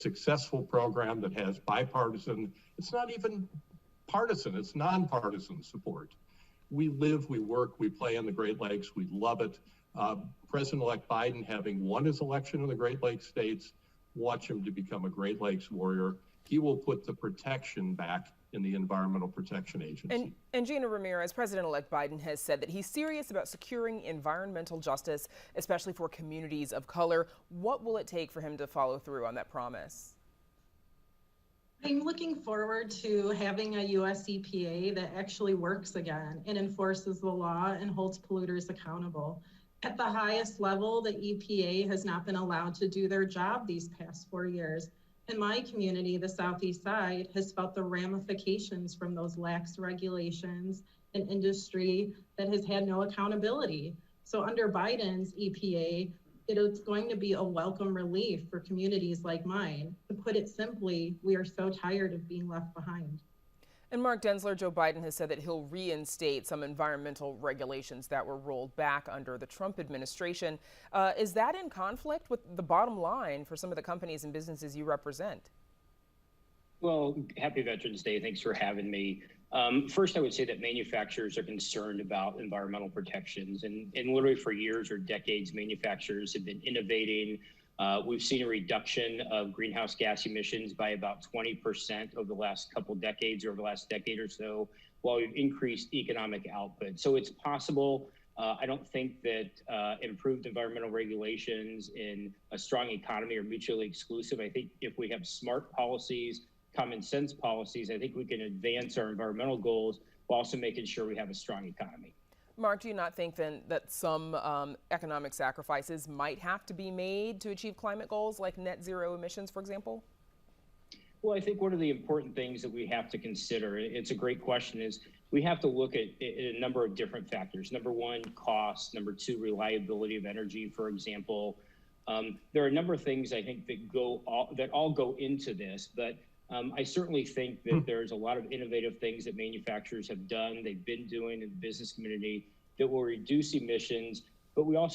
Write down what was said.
successful program that has bipartisan, it's not even partisan, it's nonpartisan support. We live, we work, we play in the Great Lakes, we love it. President-elect Biden, having won his election in the Great Lakes states, watch him to become a Great Lakes warrior. He will put the protection back in the Environmental Protection Agency. And Gina Ramirez, President-elect Biden has said that he's serious about securing environmental justice, especially for communities of color. What will it take for him to follow through on that promise? I'm looking forward to having a U.S. EPA that actually works again and enforces the law and holds polluters accountable. At the highest level, the EPA has not been allowed to do their job these past 4 years. And my community, the Southeast Side, has felt the ramifications from those lax regulations, an industry that has had no accountability. So under Biden's EPA, it's going to be a welcome relief for communities like mine. To put it simply, we are so tired of being left behind. And Mark Denzler, Joe Biden has said that he'll reinstate some environmental regulations that were rolled back under the Trump administration. Is that in conflict with the bottom line for some of the companies and businesses you represent? Well, happy Veterans Day. Thanks for having me. First, I would say that manufacturers are concerned about environmental protections. And literally for years or decades, manufacturers have been innovating. We've seen a reduction of greenhouse gas emissions by about 20% over the last couple decades, or over the last decade or so, while we've increased economic output. So it's possible. I don't think that improved environmental regulations in a strong economy are mutually exclusive. I think if we have smart policies, common sense policies, I think we can advance our environmental goals while also making sure we have a strong economy. Mark, do you not think then that some economic sacrifices might have to be made to achieve climate goals like net zero emissions, for example? Well, I think one of the important things that we have to consider, it's a great question, is we have to look at a number of different factors. Number one, cost. Number two, reliability of energy, for example. There are a number of things I think that all go into this, but I certainly think that there's a lot of innovative things that manufacturers have done, they've been doing in the business community that will reduce emissions, but we also